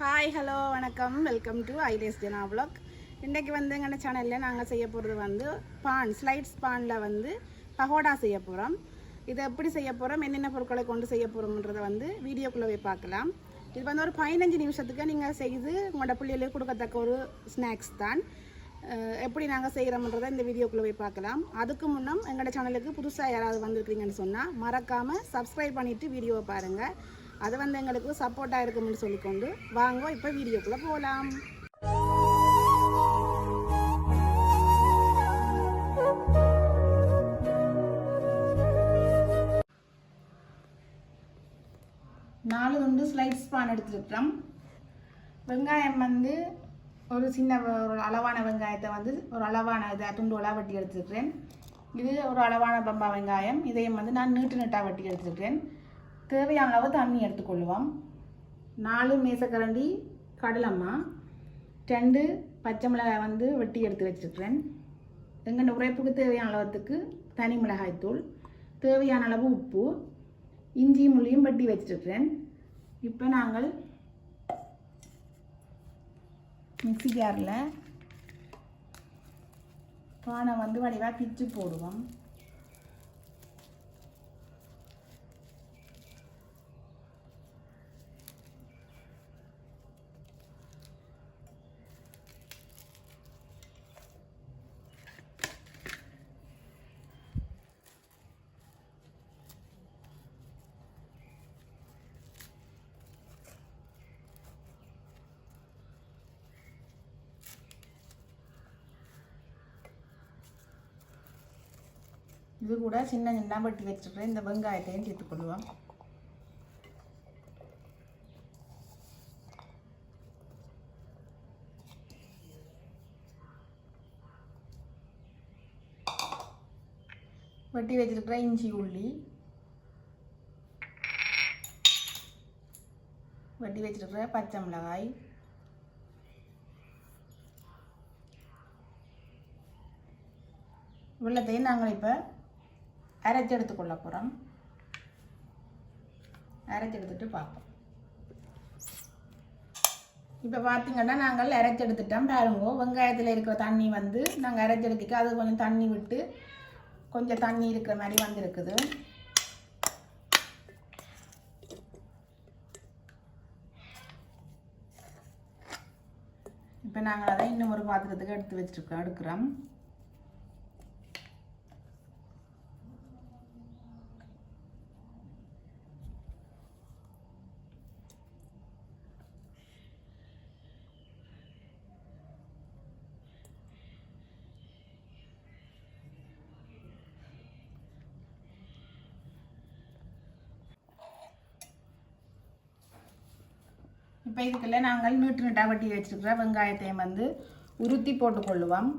Hi hello வணக்கம் welcome to ஐலேஸ் Jana vlog. இன்றைக்கு வந்து எங்கள் சேனலில் நாங்கள் செய்ய போகிறது வந்து ஸ்லைட்ஸ் பானில் வந்து பகோடா செய்ய போகிறோம். இதை எப்படி செய்ய போகிறோம், என்னென்ன பொருட்களை கொண்டு செய்ய போகிறோம்ன்றதை வந்து வீடியோக்குள்ளே போய் பார்க்கலாம். இது வந்து ஒரு 15 நிமிஷத்துக்கு நீங்கள் செய்து உங்களோட பிள்ளைகளுக்கு கொடுக்கத்தக்க ஒரு ஸ்நாக்ஸ் தான். எப்படி நாங்கள் செய்கிறோம்ன்றதை இந்த வீடியோக்குள்ளே போய் பார்க்கலாம். அதுக்கு முன்னம் எங்களோட சேனலுக்கு புதுசாக யாராவது வந்திருக்கிறீங்கன்னு சொன்னால் மறக்காமல் சப்ஸ்கிரைப் பண்ணிவிட்டு வீடியோவை பாருங்கள். அது வந்து எங்களுக்கு சப்போர்ட்டாக இருக்கும்னு சொல்லிக்கொண்டு வாங்க இப்போ வீடியோக்குள்ளே போகலாம். நாலு துண்டு ஸ்லைட்ஸ் பான் எடுத்துருக்கிறோம். வெங்காயம் வந்து ஒரு சின்ன ஒரு அளவான வெங்காயத்தை வந்து ஒரு அளவான இதை துண்டு வெட்டி எடுத்துருக்கிறேன். இது ஒரு அளவான பம்பா வெங்காயம், இதையும் வந்து நான் நீட்டாக வெட்டி எடுத்துருக்கிறேன். தேவையான அளவு தண்ணி எடுத்துக்கொள்வோம். 4 மேசக்கரண்டி கடலம்மா, 2 பச்சை மிளகாய் வந்து வெட்டி எடுத்து வச்சுருக்கிறேன். எங்கள் உரைப்புக்கு தேவையான அளவுக்கு தனி மிளகாய்த்தூள், தேவையான அளவு உப்பு, இஞ்சி முள்ளியும் வெட்டி வச்சுருக்கிறேன். இப்போ நாங்கள் மிக்ஸி ஜாரில் பானை வந்து வடிவாக பிச்சு போடுவோம். இது கூட சின்ன சின்ன வெட்டி வச்சுருக்கிறேன். இந்த வெங்காயத்தையும் சேர்த்துக்கொள்வோம். வெட்டி வச்சிருக்கிற இஞ்சி உள்ளி, வெட்டி வச்சிருக்கிற பச்சை மிளகாய், வெள்ளத்தையும் நாங்கள் இப்போ அரைச்சி எடுத்துக்கொள்ள போகிறோம். அரைச்சி எடுத்துட்டு பார்ப்போம். இப்போ பார்த்தீங்கன்னா நாங்கள் அரைச்சி எடுத்துட்டோம். பாருங்க, வெங்காயத்தில் இருக்கிற தண்ணி வந்து நாங்கள் அரைச்சி எடுத்துக்க அது கொஞ்சம் தண்ணி விட்டு கொஞ்சம் தண்ணி இருக்கிற மாதிரி வந்துருக்குது. இப்போ நாங்கள் அதை இன்னும் ஒரு பாத்திரத்துக்கு எடுக்கிறோம். இப்போ இதுக்குள்ள நாங்கள் நீட்டாக வெட்டி வச்சுருக்கிற வெங்காயத்தையும் வந்து உருத்தி போட்டுக்கொள்ளுவோம்.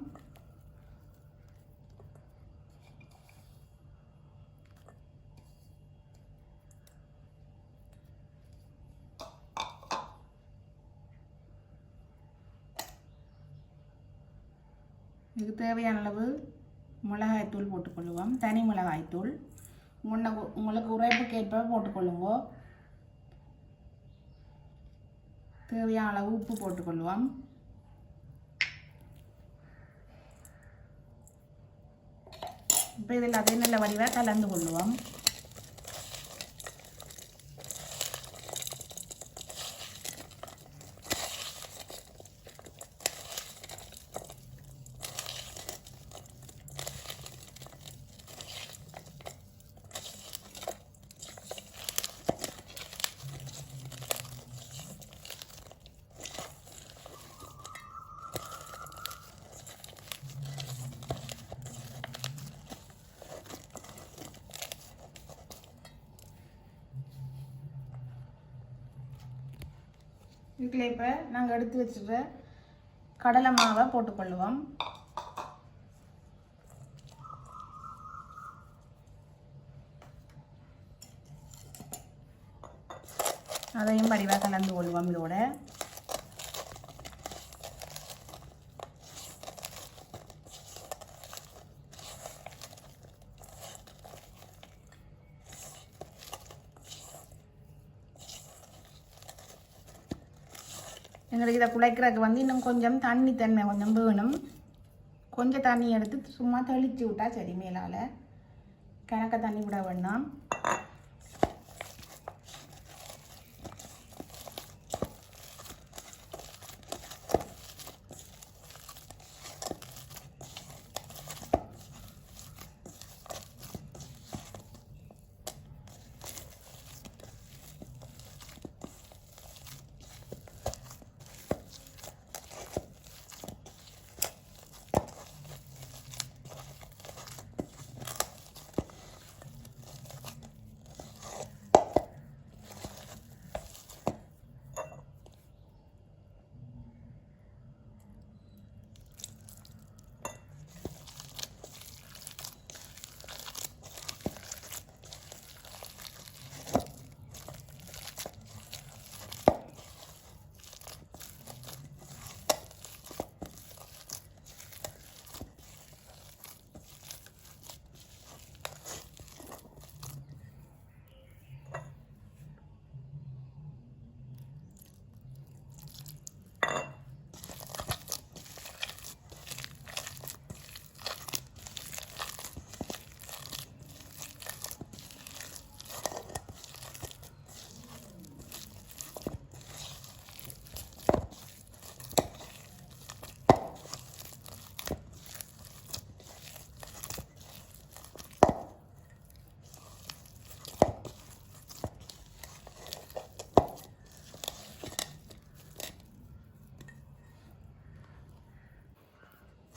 இதுக்கு தேவையான அளவு மிளகாய்த்தூள் போட்டுக்கொள்ளுவோம். தனி மிளகாய்த்தூள் உங்களுக்கு உரைப்புக்கேற்ப போட்டுக்கொள்ளுங்க. தேவையான அளவு உப்பு போட்டுக்கொள்வோம். இப்போ இதில் அதே நல்ல வடிவாக கலந்து கொள்ளுவோம். இதுக்குள்ள இப்போ நாங்கள் எடுத்து வச்சுருக்க கடலை மாவை போட்டுக்கொள்ளுவோம். அதையும் வடிவாக கலந்து கொள்வோம். இதோட எங்களுக்கு இதை குழைக்கிறதுக்கு வந்து இன்னும் கொஞ்சம் தன்மை கொஞ்சம் வேணும். கொஞ்சம் தண்ணி எடுத்து சும்மா தெளித்து விட்டா சரி. மேலால் கணக்க தண்ணி விட வேண்டாம்.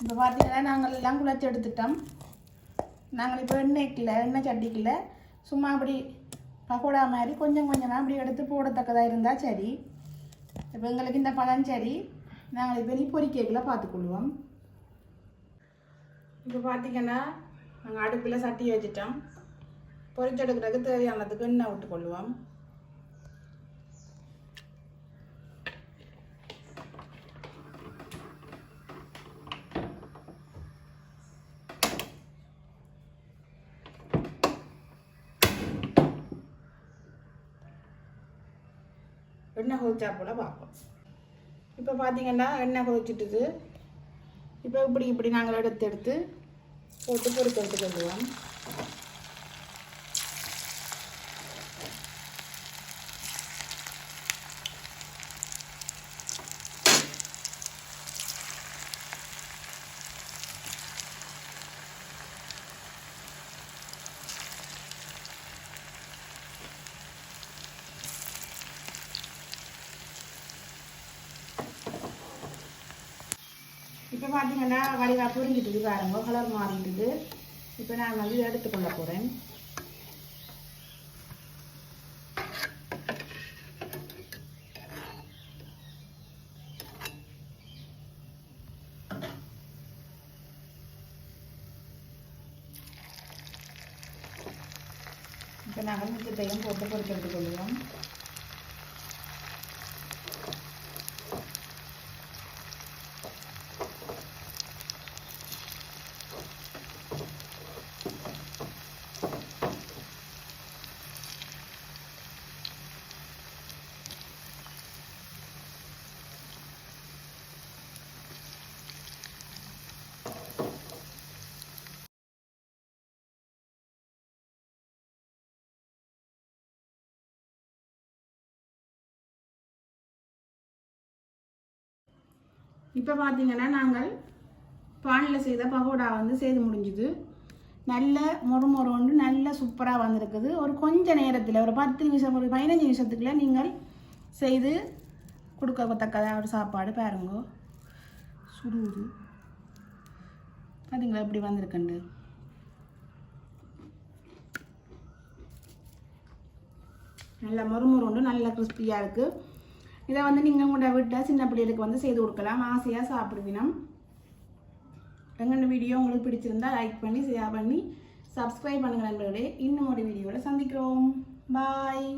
இப்போ பார்த்தீங்கன்னா நாங்கள் எல்லாம் குழச்சி எடுத்துட்டோம். நாங்கள் இப்போ எண்ணெய் சட்டிக்குள்ள சும்மா அப்படி பகோடா மாதிரி கொஞ்சம் கொஞ்சமாக அப்படி எடுத்து போடத்தக்கதாக இருந்தால் சரி. இப்போ எங்களுக்கு இந்த பழம் சரி. நாங்கள் இப்போ நீ பொரிக்கல பார்த்துக்கொள்வோம். இப்போ பார்த்தீங்கன்னா நாங்கள் அடுப்பில் சட்டி வச்சுட்டோம். பொரிச்செடுக்கிறதுக்கு தேவையானதுக்கு எண்ணெய் விட்டுக்கொள்வோம். எண்ணெய் கொதிச்சா போல் பார்ப்போம். இப்போ பார்த்தீங்கன்னா எண்ணெய் கொதிச்சுட்டுது. இப்போ இப்படி நாங்கள் எடுத்து போட்டு பொரிச்சு கொள்வோம். இப்போ பார்த்தீங்கன்னா வடிவா புரிஞ்சிட்டு பாருங்க, கலர் மாறிட்டுது. இப்போ நான் வந்து எடுத்துக்கொள்ள போகிறேன். இப்போ நாங்கள் மிச்சத்தையும் போட்டு பொரிச்சு எடுத்துக்கொள்வோம். இப்போ பார்த்தீங்கன்னா நாங்கள் பானில் செய்த பகோடா வந்து செய்து முடிஞ்சுது. நல்ல மொறு நல்ல சூப்பராக வந்திருக்குது. ஒரு கொஞ்ச நேரத்தில் ஒரு 10 நிமிஷம் ஒரு 15 நிமிஷத்துக்குள்ள நீங்கள் செய்து கொடுக்கத்தக்கதாக ஒரு சாப்பாடு பாருங்க. சுடுது பார்த்தீங்களா எப்படி வந்திருக்குண்டு. நல்ல மொறு நல்ல கிறிஸ்பியாக இருக்குது. இதை வந்து நீங்கள் உங்களோட வீட்டில் சின்ன பிள்ளைகளுக்கு வந்து செய்து கொடுக்கலாம். ஆசையாக சாப்பிடுவினம். எங்கள் வீடியோ உங்களுக்கு பிடிச்சிருந்தா லைக் பண்ணி ஷேர் பண்ணி சப்ஸ்கிரைப் பண்ணுங்கள் நண்பர்களே. இன்னும் ஒரு வீடியோவில் சந்திக்கிறோம். பாய்.